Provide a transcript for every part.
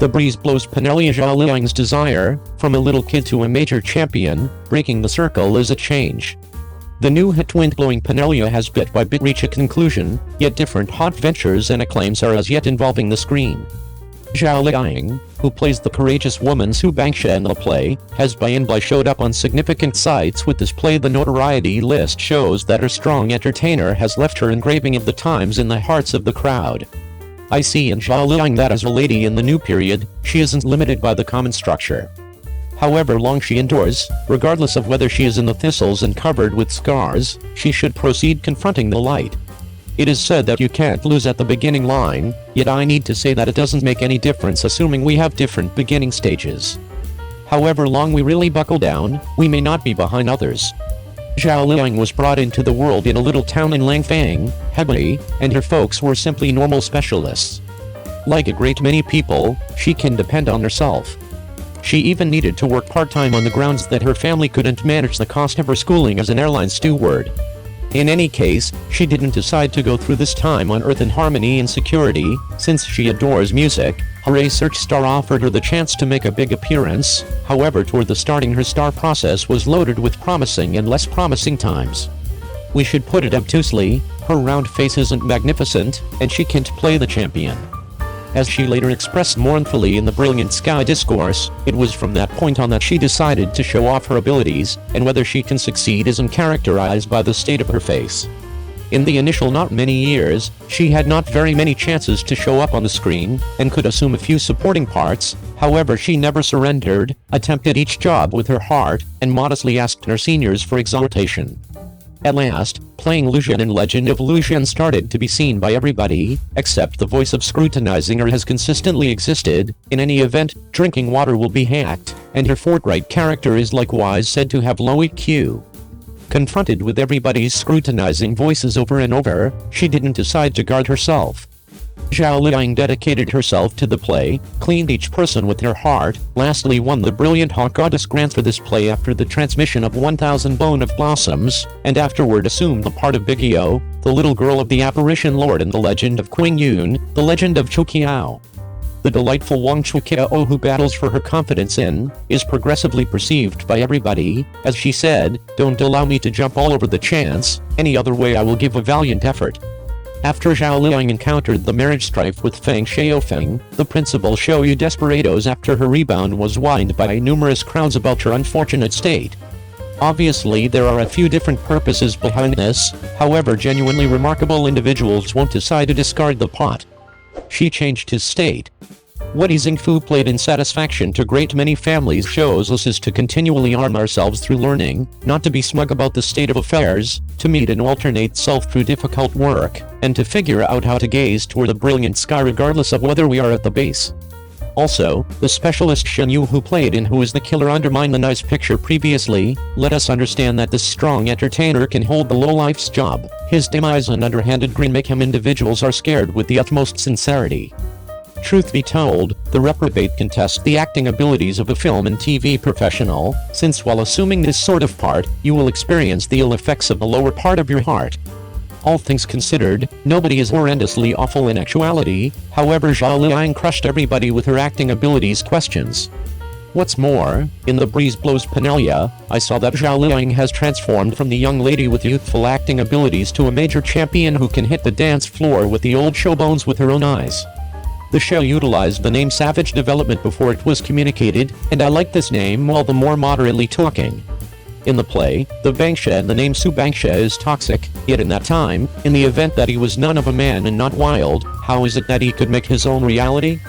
The breeze blows Penelope Zhao Liying's desire, from a little kid to a major champion, breaking the circle is a change. The new hit wind-blowing Penelope has bit by bit reached a conclusion, yet different hot ventures and acclaims are as yet involving the screen. Zhao Liying, who plays the courageous woman Su Bangxia in the play, has by and by showed up on significant sites with this play. The notoriety list shows that her strong entertainer has left her engraving of the times in the hearts of the crowd. I see in Zhao Liying that as a lady in the new period, she isn't limited by the common structure. However long she endures, regardless of whether she is in the thistles and covered with scars, she should proceed confronting the light. It is said that you can't lose at the beginning line, yet I need to say that it doesn't make any difference assuming we have different beginning stages. However long we really buckle down, we may not be behind others. Zhao Liying was brought into the world in a little town in Langfang, Hebei, and her folks were simply normal specialists. Like a great many people, she can depend on herself. She even needed to work part-time on the grounds that her family couldn't manage the cost of her schooling as an airline steward. In any case, she didn't decide to go through this time on Earth in harmony and security, since she adores music. Her research star offered her the chance to make a big appearance. However, toward the starting, her star process was loaded with promising and less promising times. We should put it obtusely, her round face isn't magnificent, and she can't play the champion. As she later expressed mournfully in the Brilliant Sky discourse, it was from that point on that she decided to show off her abilities, and whether she can succeed isn't characterized by the state of her face. In the initial not many years, she had not very many chances to show up on the screen, and could assume a few supporting parts. However, she never surrendered, attempted each job with her heart, and modestly asked her seniors for exaltation. At last, playing Lucian in Legend of Lucian started to be seen by everybody, except the voice of scrutinizing her has consistently existed. In any event, drinking water will be hacked, and her forthright character is likewise said to have low EQ. Confronted with everybody's scrutinizing voices over and over, she didn't decide to guard herself. Zhao Liying dedicated herself to the play, cleaned each person with her heart, lastly won the Brilliant Hawk Goddess Grant for this play after the transmission of 1000 Bone of Blossoms, and afterward assumed the part of Bigio, the little girl of the Apparition Lord in the Legend of Qing Yun, the Legend of Chu Qiao. The delightful Wang Chuqiao, who battles for her confidence in, is progressively perceived by everybody, as she said, "Don't allow me to jump all over the chance, any other way I will give a valiant effort." After Zhao Liying encountered the marriage strife with Feng Xiaofeng, the principal Shoyu desperados after her rebound was whined by numerous crowds about her unfortunate state. Obviously there are a few different purposes behind this, however genuinely remarkable individuals won't decide to discard the pot. She changed his state. What Xingfu played in satisfaction to great many families shows us is to continually arm ourselves through learning, not to be smug about the state of affairs, to meet and alternate self through difficult work, and to figure out how to gaze toward the brilliant sky regardless of whether we are at the base. Also, the specialist Shen Yu who played in Who is the Killer undermined the nice picture previously. Let us understand that this strong entertainer can hold the lowlife's job. His demise and underhanded grin make him individuals are scared with the utmost sincerity. Truth be told, the reprobate can test the acting abilities of a film and TV professional, since while assuming this sort of part, you will experience the ill effects of the lower part of your heart. All things considered, nobody is horrendously awful in actuality. However, Zhao Liying crushed everybody with her acting abilities questions. What's more, in The Breeze Blows Penelope, I saw that Zhao Liying has transformed from the young lady with youthful acting abilities to a major champion who can hit the dance floor with the old showbones with her own eyes. The show utilized the name Savage Development before it was communicated, and I like this name all the more moderately talking. In the play, the Bangxia and the name Su Bangxia is toxic, yet in that time, in the event that he was none of a man and not wild, how is it that he could make his own reality?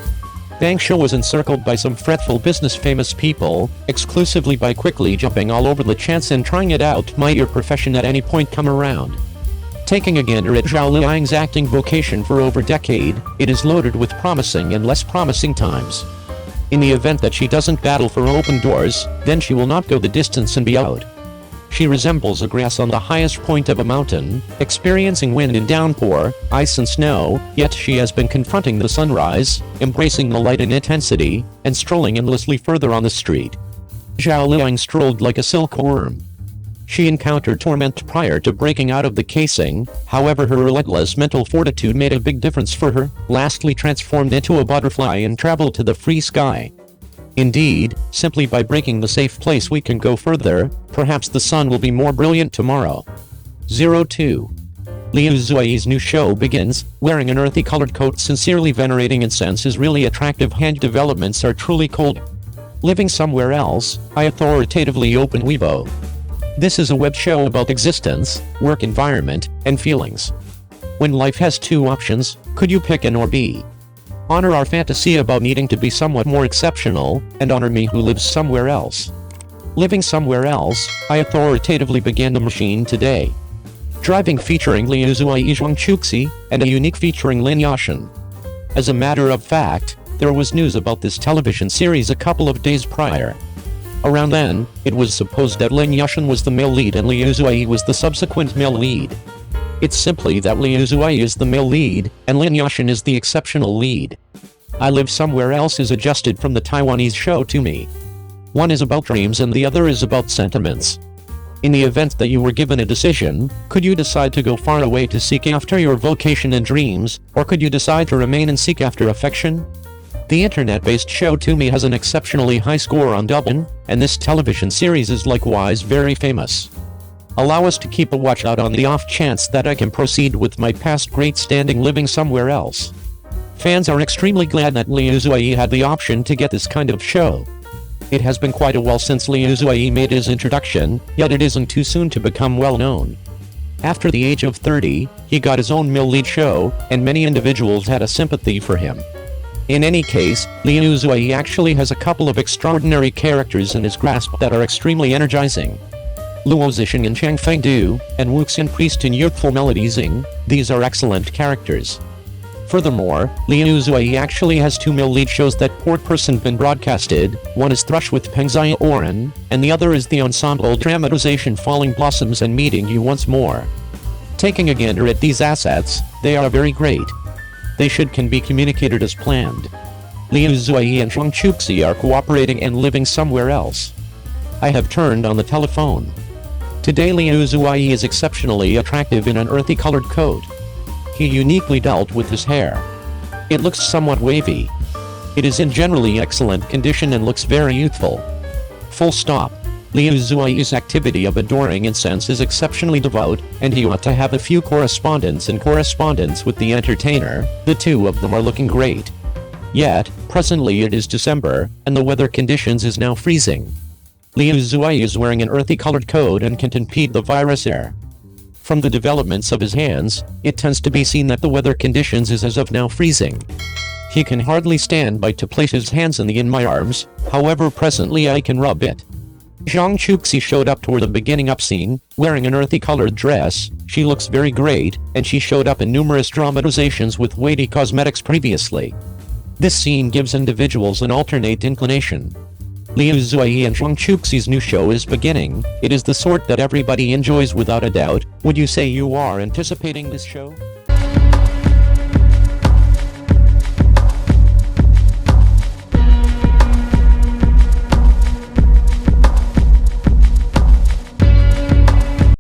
Bangxia was encircled by some fretful business-famous people, exclusively by quickly jumping all over the chance and trying it out might your profession at any point come around. Taking a gander at Zhao Liying's acting vocation for over a decade, it is loaded with promising and less promising times. In the event that she doesn't battle for open doors, then she will not go the distance and be out. She resembles a grass on the highest point of a mountain, experiencing wind and downpour, ice and snow, yet she has been confronting the sunrise, embracing the light and intensity, and strolling endlessly further on the street. Zhao Liying strolled like a silkworm. She encountered torment prior to breaking out of the casing, however her relentless mental fortitude made a big difference for her, lastly transformed into a butterfly and traveled to the free sky. Indeed, simply by breaking the safe place we can go further, perhaps the sun will be more brilliant tomorrow. 02. Liu Xueyi's new show begins, wearing an earthy colored coat, sincerely venerating incense is really attractive, hand developments are truly cold. Living somewhere else, I authoritatively open Weibo. This is a web show about existence, work environment, and feelings. When life has two options, could you pick N or B? Honor our fantasy about needing to be somewhat more exceptional, and honor me who lives somewhere else. Living somewhere else, I authoritatively began the machine today. Driving featuring Liu Xueyi Zhang Chuxi, and a unique featuring Lin Yashin. As a matter of fact, there was news about this television series a couple of days prior. Around then, it was supposed that Lin Yashin was the male lead and Liu Xueyi was the subsequent male lead. It's simply that Liu Xueyi is the male lead, and Lin Yashin is the exceptional lead. I Live Somewhere Else is adjusted from the Taiwanese show to me. One is about dreams and the other is about sentiments. In the event that you were given a decision, could you decide to go far away to seek after your vocation and dreams, or could you decide to remain and seek after affection? The internet-based show To Me has an exceptionally high score on Doublin, and this television series is likewise very famous. Allow us to keep a watch out on the off chance that I can proceed with my past great standing Living Somewhere Else. Fans are extremely glad that Liu Xueyi had the option to get this kind of show. It has been quite a while since Liu Xueyi made his introduction, yet it isn't too soon to become well known. After the age of 30, he got his own male lead show, and many individuals had a sympathy for him. In any case, Liu Xueyi actually has a couple of extraordinary characters in his grasp that are extremely energizing. Luo Zixing in Chang Feng Du, and Wuxian Priest in Youthful Melody Xing, these are excellent characters. Furthermore, Liu Xueyi actually has two male lead shows that port person been broadcasted, one is Thrush with Pengzai Oren, and the other is the ensemble dramatization Falling Blossoms and Meeting You Once More. Taking a gander at these assets, they are very great. They can be communicated as planned. Liu Xueyi and Zhang Chuxi are cooperating and living somewhere else. I have turned on the telephone. Today Liu Xueyi is exceptionally attractive in an earthy colored coat. He uniquely dealt with his hair. It looks somewhat wavy. It is in generally excellent condition and looks very youthful. Full stop. Liu Xueyi's activity of adoring incense is exceptionally devout, and he ought to have a few correspondence with the entertainer. The two of them are looking great. Yet, presently it is December, and the weather conditions is now freezing. Liu Xueyi is wearing an earthy colored coat and can impede the virus air. From the developments of his hands, it tends to be seen that the weather conditions is as of now freezing. He can hardly stand by to place his hands in my arms, however presently I can rub it. Zhang Chuxi showed up toward the beginning up scene, wearing an earthy colored dress. She looks very great, and she showed up in numerous dramatizations with weighty cosmetics previously. This scene gives individuals an alternate inclination. Liu Xueyi and Zhang Chuxi's new show is beginning. It is the sort that everybody enjoys without a doubt. Would you say you are anticipating this show?